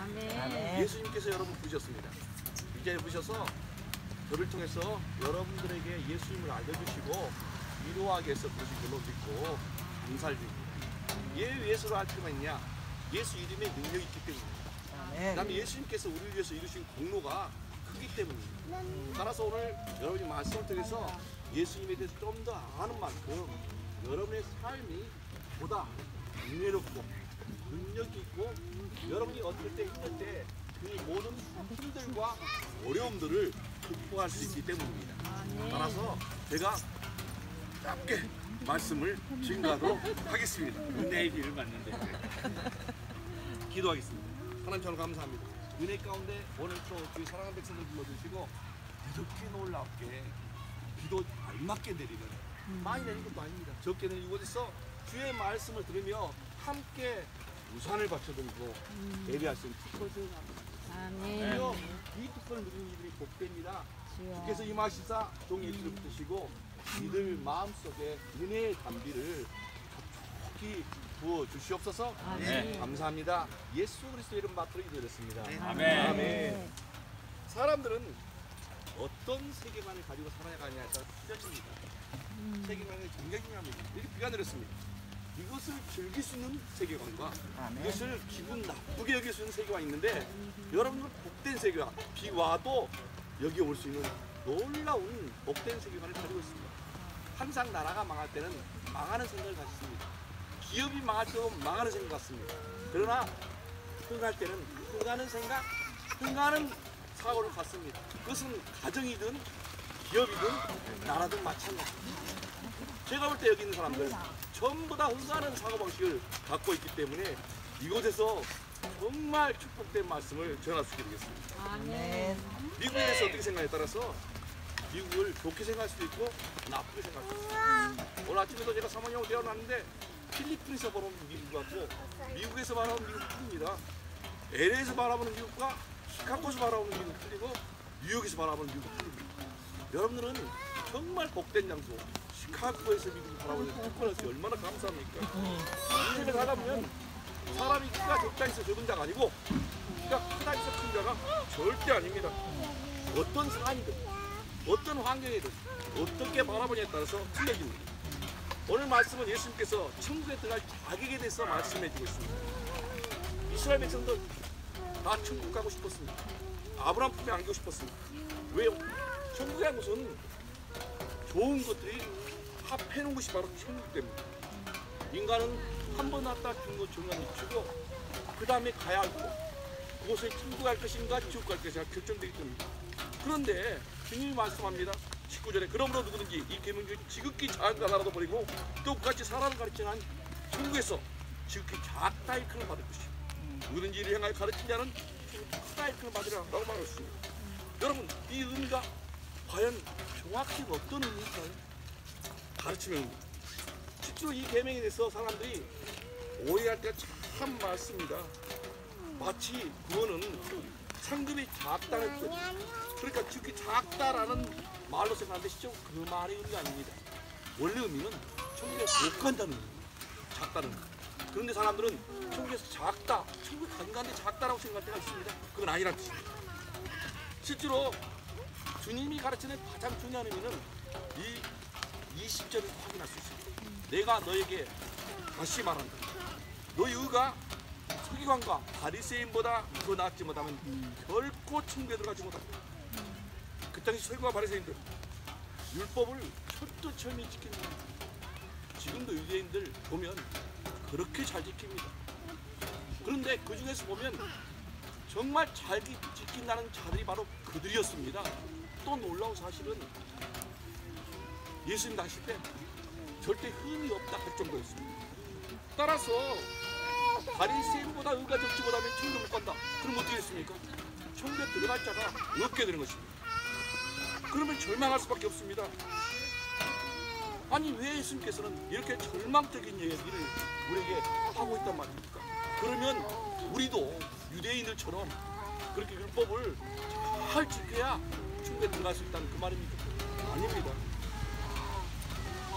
아멘. 예수님께서 여러분 부르셨습니다. 이제 부르셔서 저를 통해서 여러분들에게 예수님을 알려주시고 위로하기 위해서 부르신 걸로 믿고 감사를 드립니다. 왜 예수를 알 필요가 있냐? 예수 이름에 능력이 있기 때문입니다. 그 다음에 예수님께서 우리를 위해서 이루신 공로가 크기 때문입니다. 따라서 오늘 여러분이 말씀을 통해서 예수님에 대해서 좀 더 아는 만큼 여러분의 삶이 보다 은혜롭고 능력이 있고 여러분이 어떨 때 힘들 때 그 모든 힘들과 어려움들을 극복할 수 있기 때문입니다. 따라서 제가 짧게 말씀을 증거하도록 하겠습니다. 은혜의 길을 맞는데 기도하겠습니다. 하나님 저를 감사합니다. 은혜 가운데 오늘 또 주의 사랑하는 백성들 불러주시고 이렇게 놀랍게 비도 알맞게 내리는 많이 내린 것도 아닙니다. 적게 내린 이곳에서 주의 말씀을 들으며 함께 우산을 받쳐들고 예배할 수 있는 특권을 생각합니다. 아멘. 이 특권을 누리는 이들이 복됩니다. 주께서 임하시사 종의 입술을 붙으시고 이들 마음속에 은혜의 담비를 촉촉히 부어 주시옵소서. 아멘. 감사합니다. 예수 그리스도의 이름 받들어 기도드렸습니다. 아멘. 아멘. 사람들은 어떤 세계관을 가지고 살아가냐에 따라 틀려집니다. 세계관이 굉장히 중요합니다. 이렇게 비가 내렸습니다. 이것을 즐길 수 있는 세계관과 이것을 기분 나쁘게 여길 수 있는 세계관이 있는데 여러분들은 복된 세계관, 비 와도 여기 올 수 있는 놀라운 복된 세계관을 가지고 있습니다. 항상 나라가 망할 때는 망하는 생각을 가졌습니다. 기업이 망할 때는 망하는 생각 같습니다. 그러나 흥할 때는 흥하는 생각, 흥하는 사고를 갖습니다. 그것은 가정이든 기업이든 나라든 마찬가지입니다. 제가 볼 때 여기 있는 사람들 전부 다 흥하는 사고방식을 갖고 있기 때문에 이곳에서 정말 축복된 말씀을 전할 수 있게 되겠습니다. 아멘. 미국에 대해서 어떻게 생각에 따라서 미국을 좋게 생각할 수도 있고 나쁘게 생각할 수도 있고 오늘 아침에도 제가 사모님하고 대화를 나눴는데 필리핀에서 바라보는 미국하고 미국에서 바라보는 미국은 틀립니다. LA에서 바라보는 미국과 시카고에서 바라보는 미국은 틀리고 뉴욕에서 바라보는 미국은 틀립니다. 여러분들은 정말 복된 장소 시카고에서 미국을 바라보는 특권에서 얼마나 감사합니까? 인생을 살다 보면 사람이 키가 적다 있어 적은 자가 아니고 키가 크다 있어 큰 자가 절대 아닙니다. 어떤 상황이든 어떤 환경이든 어떻게 바라보냐에 따라서 틀려집니다. 오늘 말씀은 예수님께서 천국에 들어갈 자격에 대해서 말씀해 주고 있습니다. 이스라엘 백성들 다 천국 가고 싶었습니다. 아브라함 품에 안기고 싶었습니다. 왜요? 천국에 한 곳은 좋은 것들이 합해놓은 것이 바로 천국 때문입니다. 인간은 한 번 왔다 죽는 것 정말 미치고 그 다음에 가야 할 곳, 그곳에 천국 갈 것인가 지옥 갈 것인가 결정되기 때문입니다. 그런데 주님이 말씀합니다. 19절에 그러므로 누구든지 이 계명 중에 지극히 작은 것 하나라도 버리고 똑같이 사람을 가르치는 천국에서 지극히 작다 일컬음을 받을 것이요 누구든지 이를 향하여 가르친 자는 크다 일컬음을 받으리라 라고 말했습니다. 여러분 이 의미가 과연 정확히 어떤 의미일까요? 가르치면 실제로 이 계명에 대해서 사람들이 오해할 때가 참 많습니다. 마치 구원은 상급이 작다는 뜻, 그러니까 지극히 작다라는 말로 생각하는데 실제로 그 말의 의미가 아닙니다. 원래 의미는 천국에 복한다는 의미입니다. 작다는 의미. 그런데 사람들은 천국에서 작다, 천국에 간간데 작다라고 생각할 때가 있습니다. 그건 아니라는 뜻입니다. 실제로 주님이 가르치는 가장 중요한 의미는 이 20절을 확인할 수 있습니다. 내가 너에게 다시 말한다. 너희 의가 서기관과 바리새인보다 더 낫지 못하면 결코 천국에 들어가지 못한다. 그 당시 서기관과 바리새인들 율법을 철두철미 지킵니다. 지금도 유대인들 보면 그렇게 잘 지킵니다. 그런데 그 중에서 보면 정말 잘 지킨다는 자들이 바로 그들이었습니다. 또 놀라운 사실은 예수님 당시 때 절대 흠이 없다 할 정도였습니다. 따라서 바리새인보다 의가 적지 못하면 천국에 못 간다. 그럼 어떻게 됐습니까? 천국에 들어갈 자가 없게 되는 것입니다. 그러면 절망할 수밖에 없습니다. 아니 왜 예수님께서는 이렇게 절망적인 얘기를 우리에게 하고 있단 말입니까? 그러면 우리도 유대인들처럼 그렇게 율법을 잘 지켜야 천국에 들어갈 수 있다는 그 말입니까? 아닙니다.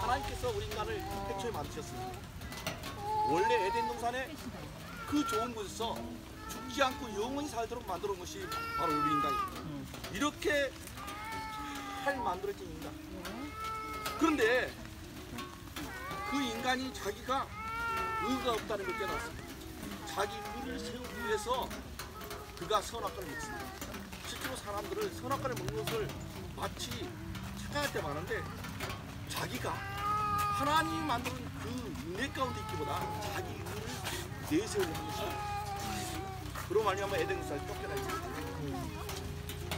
하나님께서 우리 인간을 태초에 만드셨습니다. 원래 에덴 동산에 그 좋은 곳에서 죽지 않고 영원히 살도록 만들어 놓은 것이 바로 우리 인간입니다. 이렇게 잘 만들어진 인간. 그런데 그 인간이 자기가 의가 없다는 걸 깨달았습니다. 자기 의를 세우기 위해서 그가 선악과를 먹습니다. 실제로 사람들은 선악과를 먹는 것을 마치 착각할 때 많은데 자기가 하나님이 만든 그 인내 가운데 있기보다 자기 의를 내세우려 하는 것이 그로 말미암아 에덴에서 쫓겨나게 됩니다.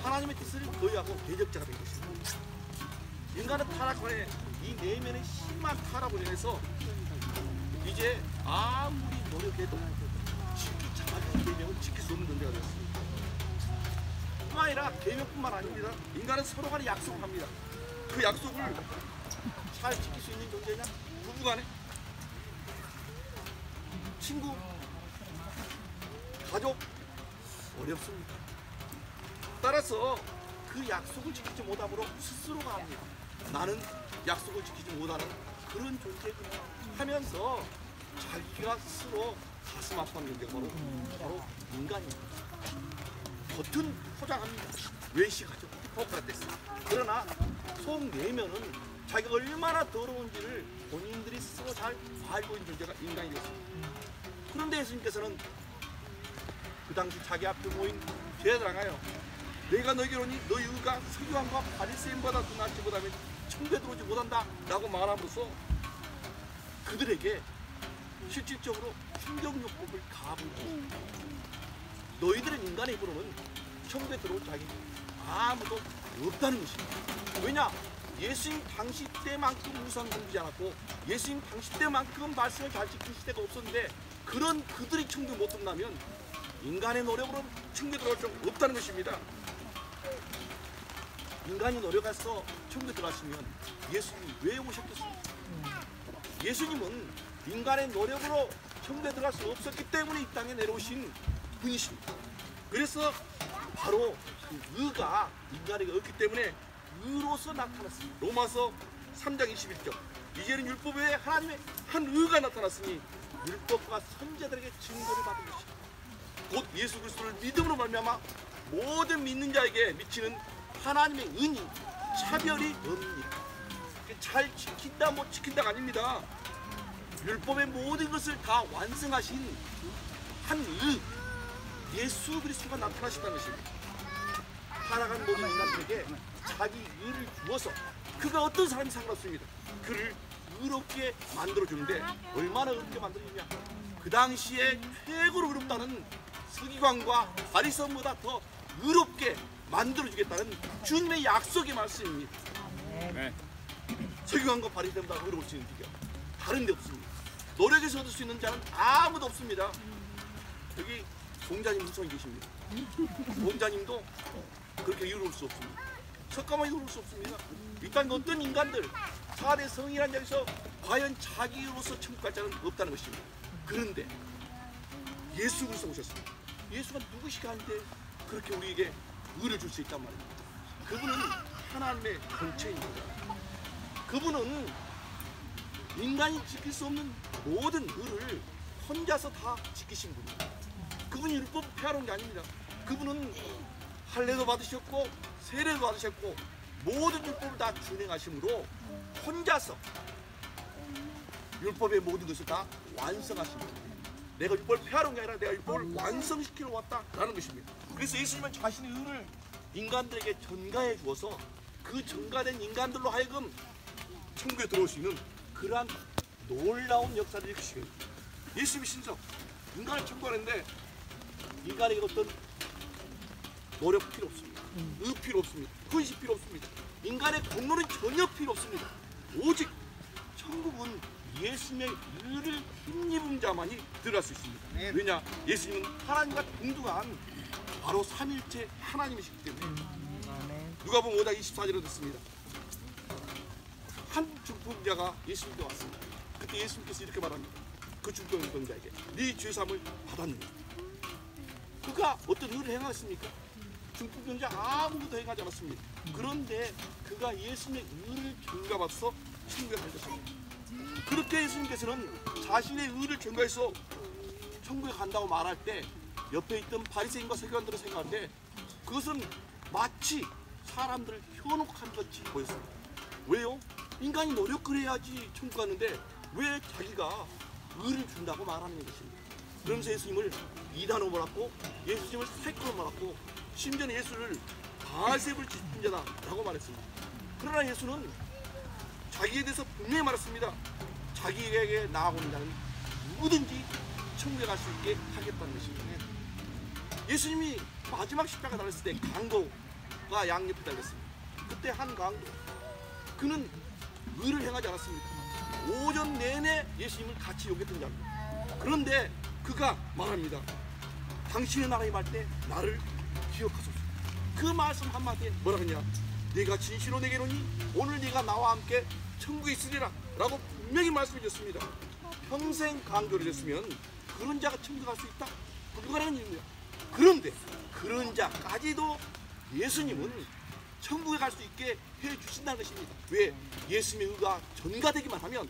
하나님의 뜻을 거역하고 대적자가 된 것입니다. 인간은 타락권에 이 내면의 심한 타락으로 인해서 이제 아무리 노력해도 자기 계명을 지킬 수 없는 존재가 되었습니다. 뿐만 아니라 계명뿐만 아닙니다. 인간은 서로 간에 약속을 합니다. 그 약속을 잘 지킬 수 있는 존재냐? 부부간에, 친구, 가족 어렵습니다. 따라서 그 약속을 지키지 못함으로 스스로가 합니다. 나는 약속을 지키지 못하는 그런 존재구나 하면서 자기가 스스로 가슴 아파하는 존재가 바로 인간입니다. 겉은 포장합니다. 외식하죠. 히포크라테스. 그러나 속 내면은 자기가 얼마나 더러운지를 본인들이 스스로 잘 알고 있는 존재가 인간이 되었습니다. 그런데 예수님께서는 그 당시 자기 앞에 모인 제자들 향하여 내가 너희로니 너희 의가 서기관과 바리새인보다 더 낫지 못하면 천국에 들어오지 못한다 라고 말함으로써 그들에게 실질적으로 충격요법을 가하고 너희들은 인간의 입으로는 천국에 들어올 자격이 아무도 없다는 것입니다. 왜냐? 예수님 당시 때만큼 우상 굶지 않았고 예수님 당시 때만큼 말씀을 잘 지킨 시대가 없었는데 그런 그들이 천국에 못 들어가면 인간의 노력으로는 천국에 들어갈 수 없다는 것입니다. 인간이 노력해서 천국에 들어가시면 예수님이 왜 오셨겠습니까? 예수님은 인간의 노력으로 천국에 들어갈 수 없었기 때문에 이 땅에 내려오신 분이십니다. 그래서 바로 그 의가 인간에게 없기 때문에 의로서 나타났습니다. 로마서 3장 21절 이제는 율법 외에 하나님의 한 의가 나타났으니 율법과 선지자들에게 증거를 받은 것이다. 곧 예수 그리스도를 믿음으로 말미암아 모든 믿는 자에게 미치는 하나님의 은이 차별이 없습니다. 잘 지킨다 못 지킨다가 아닙니다. 율법의 모든 것을 다 완성하신 한 의 예수 그리스도가 나타나신다는 것입니다. 살아간 모든 인간들에게 자기 의를 주어서 그가 어떤 사람이 상관없습니다. 그를 의롭게 만들어주는데 얼마나 의롭게 만들어주냐? 그 당시에 최고로 의롭다는 서기관과 바리새인보다 더 의롭게 만들어주겠다는 주님의 약속의 말씀입니다. 네. 서기관과 바리새인보다 의로울 수 있는 비결 다른 데 없습니다. 노력에서 얻을 수 있는 자는 아무도 없습니다. 여기 공자님 후손이 계십니다. 공자님도 그렇게 이루어올 수 없습니다. 석가모니 이루어올 수 없습니다. 일단 어떤 인간들 4대 성이라는 자리에서 과연 자기로서 천국 갈 자는 없다는 것입니다. 그런데 예수 그리스도 오셨습니다. 예수가 누구시가 한데 그렇게 우리에게 의를 줄 수 있단 말입니다. 그분은 하나님의 본체입니다. 그분은 인간이 지킬 수 없는 모든 의를 혼자서 다 지키신 분입니다. 그분이 율법 폐하러 온 게 아닙니다. 그분은 할례도 받으셨고 세례도 받으셨고 모든 율법을 다 준행하심으로 혼자서 율법의 모든 것을 다 완성하십니다. 내가 율법을 폐하러 온 게 아니라 내가 율법을 완성시키러 왔다라는 것입니다. 그래서 예수님은 자신의 의를 인간들에게 전가해 주어서 그 전가된 인간들로 하여금 천국에 들어올 수 있는 그러한 놀라운 역사를 일으키시고 예수님의 신성 인간을 천국하는데 인간에게 어떤 노력 필요 없습니다. 의 필요 없습니다. 헌신 필요 없습니다. 인간의 공로는 전혀 필요 없습니다. 오직 천국은 예수님의 의를 힘입은 자만이 들어갈 수 있습니다. 왜냐? 예수님은 하나님과 동등한 바로 삼일체 하나님이시기 때문에 누가복음 5장 24절에 듣습니다. 한 중풍자가 예수님께 왔습니다. 그때 예수님께서 이렇게 말합니다. 그 중풍자에게 네 죄사함을 받았느냐? 그가 어떤 의를 행하였습니까? 중풍병자 아무것도 행하지 않았습니다. 그런데 그가 예수님의 의를 전가받아서 천국에 갈 것입니다. 그렇게 예수님께서는 자신의 의를 전가해서 천국에 간다고 말할 때 옆에 있던 바리새인과 서기관들을 생각할 때 그것은 마치 사람들을 현혹한 것이 보였습니다. 왜요? 인간이 노력을 해야지 천국 가는데 왜 자기가 의를 준다고 말하는 것입니다. 그러면서 예수님을 이단으로 몰았고 예수님을 사기꾼으로 몰았고 심지어는 예수를 바알세불 지킨 자다라고 말했습니다. 그러나 예수는 자기에 대해서 분명히 말했습니다. 자기에게 나아오는 자는 누구든지 천국에 갈 수 있게 하겠다는 것입니다. 예수님이 마지막 십자가 달렸을 때 강도가 양옆에 달렸습니다. 그때 한 강도, 그는 의를 행하지 않았습니다. 오전 내내 예수님을 같이 욕했던 자입니다. 그런데 그가 말합니다. 당신의 나라에 말 때 나를 기억하소서. 그 말씀 한마디에 뭐라 그러냐? 내가 진실로 내게 이르노니 오늘 네가 나와 함께 천국에 있으리라 라고 분명히 말씀해 주셨습니다. 평생 강조를 했으면 그런 자가 천국에 갈 수 있다? 불가능한 일입니다. 그런데 그런 자까지도 예수님은 천국에 갈 수 있게 해주신다는 것입니다. 왜? 예수님의 의가 전가되기만 하면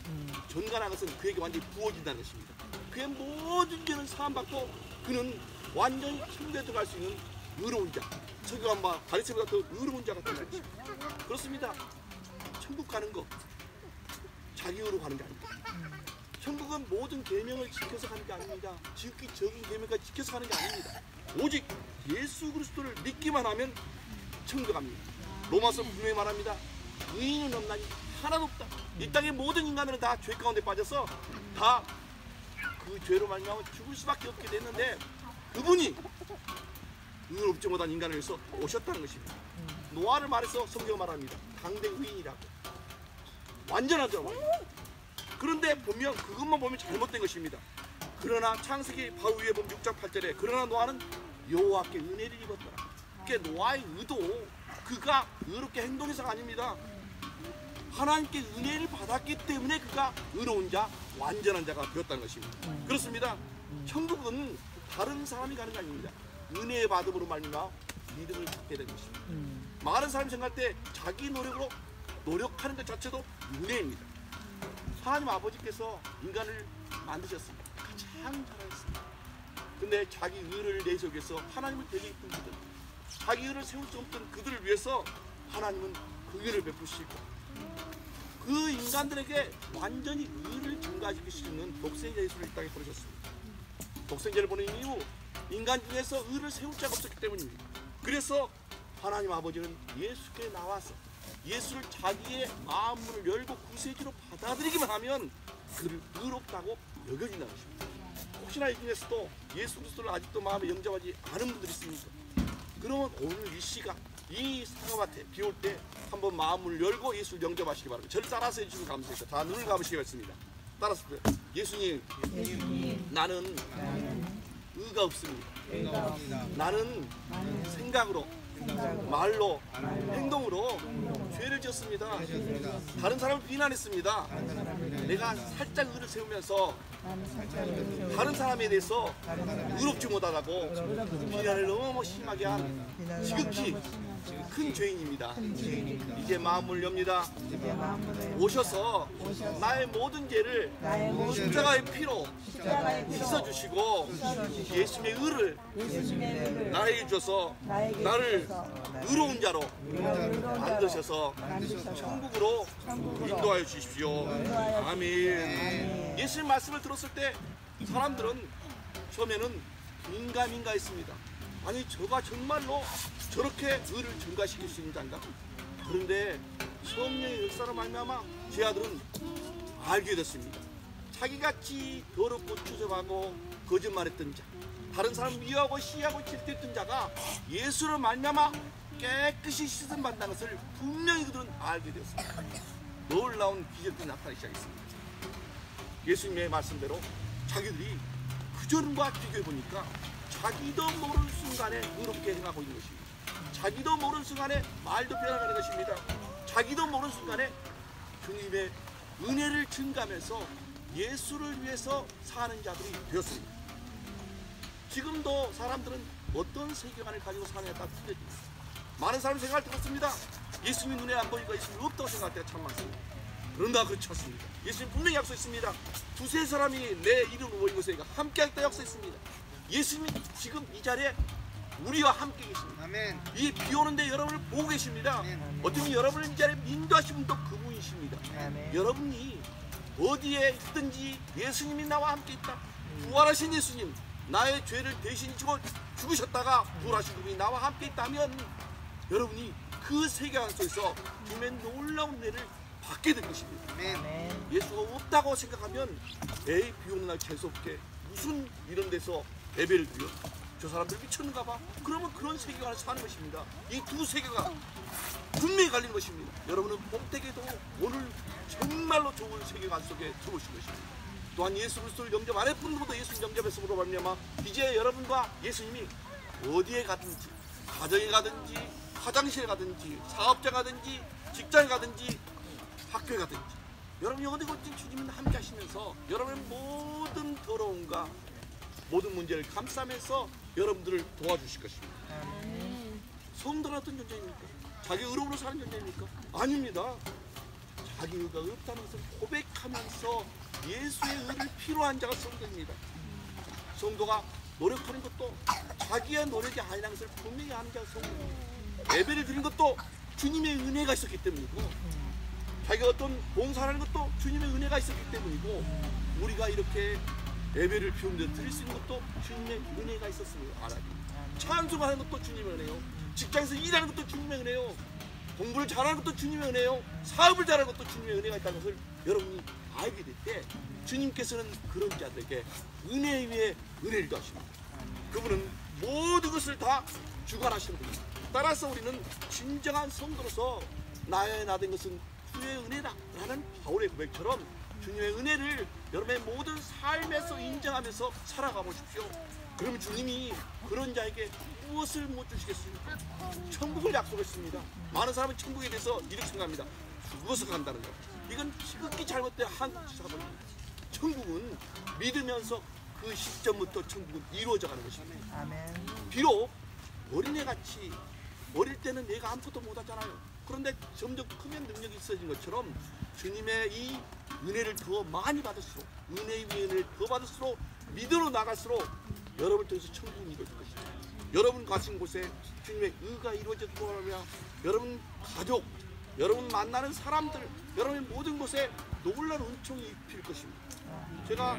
전가라는 것은 그에게 완전히 부어진다는 것입니다. 그의 모든 죄는 사함받고 그는 완전히 천국에 들어갈 수 있는 의로운 자, 서기관과 바리새인보다 더 의로운 자가 된다는 것입니다. 그렇습니다. 천국 가는 거 자기 의로 가는 게 아닙니다. 천국은 모든 계명을 지켜서 가는 게 아닙니다. 지극히 적은 계명까지 지켜서 가는 게 아닙니다. 오직 예수 그리스도를 믿기만 하면 천국 갑니다. 로마서 분명히 말합니다. 의인은 없나니 하나도 없다. 이 땅의 모든 인간들은 다 죄 가운데 빠져서 다 그 죄로 말미암아 죽을 수밖에 없게 됐는데 그분이 의롭지 못한 인간을 위해서 오셨다는 것입니다. 노아를 말해서 성경 말합니다. 당대 의인이라고. 완전한 자로 말입니다. 그런데 보면 그것만 보면 잘못된 것입니다. 그러나 창세기 바로 위에 보면 6장 8절에 그러나 노아는 여호와께 은혜를 입었더라. 그게 노아의 의도, 그가 의롭게 행동해서가 아닙니다. 하나님께 은혜를 받았기 때문에 그가 의로운 자, 완전한 자가 되었다는 것입니다. 그렇습니다. 천국은 다른 사람이 가는 게 아닙니다. 은혜의 받음으로 말미암아 믿음을 갖게 되는 것입니다. 많은 사람이 생각할 때 자기 노력으로 노력하는 것 자체도 은혜입니다. 하나님 아버지께서 인간을 만드셨습니다. 가장 잘하셨습니다. 근데 자기 의를 내세우기 위해서 하나님을 되게 이쁜 그들, 자기 의를 세울 수 없던 그들을 위해서 하나님은 그 의를 베푸시고 그 인간들에게 완전히 의를 증가시킬 수 있는 독생자 예수를 이 땅에 보내셨습니다. 독생자를 보낸 이유, 인간 중에서 의를 세울 자가 없었기 때문입니다. 그래서 하나님 아버지는 예수께 나와서 예수를 자기의 마음문을 열고 구세주로 받아들이기만 하면 그를 의롭다고 여겨진다는 것입니다. 혹시나 이 중에서도 예수 그리스도를 아직도 마음에 영접하지 않은 분들이 있습니까? 그러면 오늘 이 시간, 이 상가밭에 비 올 때 한번 마음을 열고 예수를 영접하시기 바랍니다. 저를 따라서 해주시면 감사합니다. 다 눈을 감으시겠습니다. 따라서 예수님, 나는 의가 없습니다. 나는 생각으로, 말로, 행동으로 죄를 지었습니다. 다른 사람을 비난했습니다. 내가 살짝 의를 세우면서 다른 사람에 대해서 의롭지 못하다고 비난을 너무 심하게 한 지극히 큰 죄인입니다. 이제 마음을 엽니다. 오셔서 나의 모든 죄를 십자가의 피로 씻어주시고 예수님의 의를 나에게 주셔서 나를 의로운 자로 만드셔서 천국으로 인도하여 주십시오. 아멘. 예수님 말씀을 들었을 때 사람들은 처음에는 민감했습니다. 아니 저가 정말로 저렇게 의를 증가시킬 수 있는 자인가? 그런데 성령의 역사로 말미암아 제 아들은 알게 됐습니다. 자기같이 더럽고 추접하고 거짓말했던 자, 다른 사람 미워하고 시기하고 질투했던 자가 예수를 말미암아 깨끗이 씻음 받는 것을 분명히 그들은 알게 되었습니다. 놀라운 기적들이 나타나기 시작했습니다. 예수님의 말씀대로 자기들이 그전과 비교해 보니까 자기도 모르는 순간에 의롭게 행하고 있는 것입니다. 자기도 모르는 순간에 말도 변화가는 것입니다. 자기도 모르는 순간에 주님의 은혜를 증가하면서 예수를 위해서 사는 자들이 되었습니다. 지금도 사람들은 어떤 세계관을 가지고 사느냐에 따라 틀려집니다. 많은 사람이 생각을 들었습니다. 예수님이 눈에 안 보니까 예수님이 없다고 생각할 때가 참 많습니다. 그런가 그렇지 않습니다. 예수님 분명히 약속했습니다. 두세 사람이 내 이름으로 모인 곳에 함께 하겠다 약속했습니다. 예수님이 지금 이 자리에 우리와 함께 계십니다. 아멘. 이 비 오는데 여러분을 보고 계십니다. 아멘. 어쩌면 여러분을 이 자리에 인도하신 분도 그분이십니다. 아멘. 여러분이 어디에 있든지 예수님이 나와 함께 있다. 부활하신 예수님, 나의 죄를 대신 지고 죽으셨다가 부활하신 그분이 나와 함께 있다면 여러분이 그 세계관 속에서 주님의 놀라운 은혜를 받게 될 것입니다. 아멘. 아멘. 예수가 없다고 생각하면 에이 비 오는 날 재수없게 무슨 이런 데서 예배를 드려? 저 사람들 미쳤는가 봐. 그러면 그런 세계관을 사는 것입니다. 이 두 세계가 분명히 갈리는 것입니다. 여러분은 복되게도 오늘 정말로 좋은 세계관 속에 들어오신 것입니다. 또한 예수 그리스도를 영접 안 했던 분들도 예수 영접했음으로 말미암아 이제 여러분과 예수님이 어디에 가든지 가정에 가든지 화장실에 가든지 사업장 가든지 직장에 가든지 학교에 가든지 여러분이 어디 갔든 주님은 함께 하시면서 여러분의 모든 더러움과 모든 문제를 감싸면서 여러분들을 도와주실 것입니다. 성도는 어떤 존재입니까? 자기 의로움으로 사는 존재입니까? 아닙니다. 자기 의가 없다는 것을 고백하면서 예수의 의를 필요한 자가 성도입니다. 성도가 노력하는 것도 자기의 노력이 아니라는 것을 분명히 아는 자가 성도입니다. 예배를 드린 것도 주님의 은혜가 있었기 때문이고 자기가 어떤 봉사하는 것도 주님의 은혜가 있었기 때문이고 우리가 이렇게 예배를 비우는데 드릴 수 있는 것도 주님의 은혜가 있었음을 알아야 됩니다. 찬송하는 것도 주님의 은혜요. 직장에서 일하는 것도 주님의 은혜요. 공부를 잘하는 것도 주님의 은혜요. 사업을 잘하는 것도 주님의 은혜가 있다는 것을 여러분이 알게 될 때 주님께서는 그런 자들에게 은혜 위에 은혜를 더하십니다. 그분은 모든 것을 다 주관하시는 분입니다. 따라서 우리는 진정한 성도로서 나의 나 된 것은 주의 은혜다 라는 바울의 고백처럼 주님의 은혜를 여러분의 모든 삶에서 인정하면서 살아가 보십시오. 그럼 주님이 그런 자에게 무엇을 못 주시겠습니까? 천국을 약속했습니다. 많은 사람은 천국에 대해서 이렇게 생각합니다. 죽어서 간다는 것. 이건 지극히 잘못된 한국 사고입니다. 천국은 믿으면서 그 시점부터 천국은 이루어져 가는 것입니다. 아멘. 비록 어린애같이 어릴 때는 내가 아무것도 못하잖아요. 그런데 점점 크면 능력이 있어진 것처럼 주님의 이 은혜를 더 많이 받을수록 은혜 위에 은혜를 더 받을수록 믿음으로 나갈수록 여러분을 통해서 천국이 이루어질 것입니다. 여러분 가신 곳에 주님의 의가 이루어졌고 하면 여러분 가족, 여러분 만나는 사람들, 여러분의 모든 곳에 놀라운 은총이 입힐 것입니다. 제가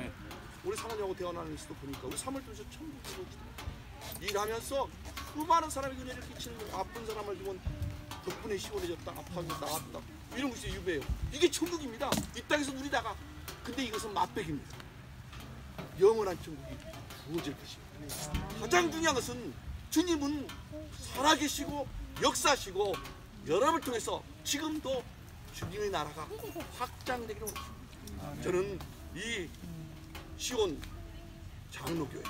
우리 사모님하고 대화 나누면서도 보니까 우리 사모를 통해서 천국이 이루어지더라고요. 일하면서 수많은 사람에게 은혜를 끼치는 거, 아픈 사람을 주면 덕분에 시원해졌다, 아파서 나왔다 이런 것이 유배예요. 이게 천국입니다. 이 땅에서 누리다가. 근데 이것은 맛백입니다. 영원한 천국이 주어질 것입니다. 가장 중요한 것은 주님은 살아계시고 역사하시고 여러분을 통해서 지금도 주님의 나라가 확장되기를 원합니다. 저는 이 시온 장로교회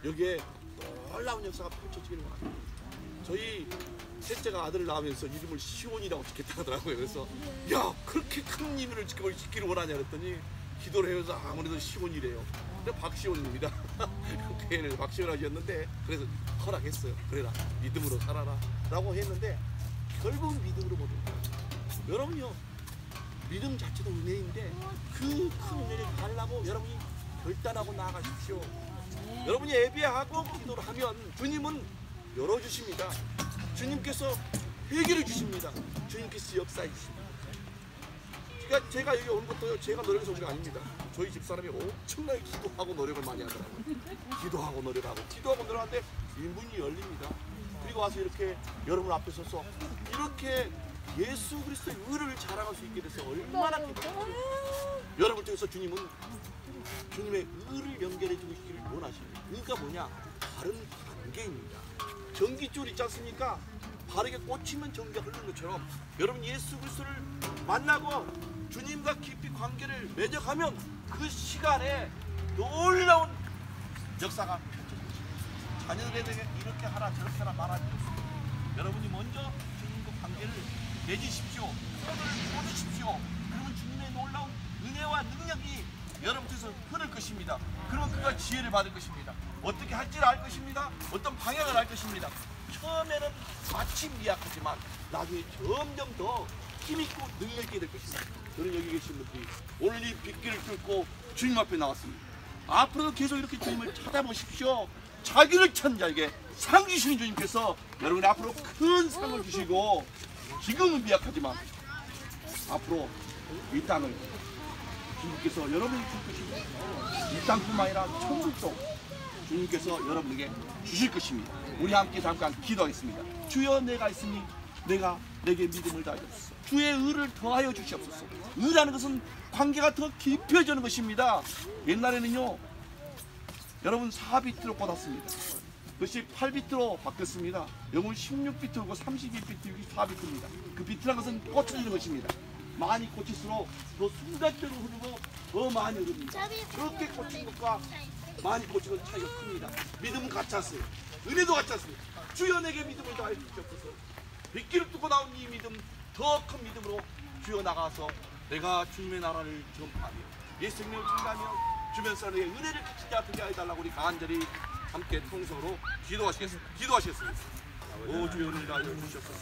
여기에 놀라운 역사가 펼쳐지기를 원합니다. 저희 셋째가 아들을 낳으면서 이름을 시온이라고 짓겠다 하더라고요. 그래서 야 그렇게 큰 이름을 짓기를 원하냐 그랬더니 기도를 해서 아무래도 시온이래요. 근데 박시온입니다. 교회는 박시온 하셨는데 그래서 허락했어요. 그래라 믿음으로 살아라 라고 했는데 결국은 믿음으로 모든 거예요. 여러분요 믿음 자체도 은혜인데 그 큰 은혜를 달라고 여러분이 결단하고 나아가십시오. 여러분이 예배하고 기도를 하면 주님은 열어주십니다. 주님께서 회개를 주십니다. 주님께서 역사해 주십니다. 그러니까 제가 여기 온 것도요 제가 노력해서 온 게 아닙니다. 저희 집사람이 엄청나게 기도하고 노력을 많이 하더라고요. 기도하고 노력하는데 문이 열립니다. 그리고 와서 이렇게 여러분 앞에 서서 이렇게 예수 그리스도의 의를 자랑할 수 있게 돼서 얼마나 기뻐요. 여러분 통해서 주님은 주님의 의를 연결해 주시기를 원하십니다. 의가 뭐냐? 바른 관계입니다. 전깃줄 있지 않습니까? 바르게 꽂히면 전기가 흐르는 것처럼 여러분 예수 그리스도를 만나고 주님과 깊이 관계를 맺어가면 그 시간에 놀라운 역사가 펼쳐집니다. 자녀들에게 이렇게 하라 저렇게 하라 말하지 않습니다. 여러분이 먼저 주님과 관계를 맺으십시오. 손을 꽂으십시오. 그러면 주님의 놀라운 은혜와 능력이 여러분께서 흐를 것입니다. 그러면 그가 지혜를 받을 것입니다. 어떻게 할지를 알 것입니다. 어떤 방향을 알 것입니다. 처음에는 마치 미약하지만 나중에 점점 더 힘있고 능력있게 될 것입니다. 저는 여기 계신 분들이 오늘 이 빗길을 뚫고 주님 앞에 나왔습니다. 앞으로도 계속 이렇게 주님을 찾아보십시오. 자기를 찾는 자에게 상 주시는 주님께서 여러분 앞으로 큰 상을 주시고, 지금은 미약하지만 앞으로 이 땅을 주님께서 여러분에게 줄 것입니다. 이 땅뿐만 아니라 천국도 주님께서 여러분에게 주실 것입니다. 우리 함께 잠깐 기도하겠습니다. 주여, 내가 있으니 내게 믿음을 다하옵소서. 주의 의를 더하여 주시옵소서. 의라는 것은 관계가 더 깊어지는 것입니다. 옛날에는요, 여러분 4비트로 꽂았습니다. 그것이 8비트로 바뀌었습니다. 요건 16비트고 32비트, 64비트입니다. 그 비트라는 것은 꽂혀지는 것입니다. 많이 꽂힐수록 더 순간적으로 흐르고 더 많이 흐릅니다. 그렇게 꽂힌 것과 많이 꽂힌 것 차이가 큽니다. 믿음은 같지 않습니다. 은혜도 같지 않습니다. 주여, 내게 믿음을 다해 주시옵소서. 미끼를 뚫고 나온 이 믿음, 더 큰 믿음으로 주여 나가서 내가 주님의 나라를 전파하며 예수 생명을 증가하며 주변 사람에게 은혜를 끼치지 않게 해달라고 우리 간절히 함께 통성으로 기도하시겠습니다. 오 주여, 은혜를 다해 주시옵소서.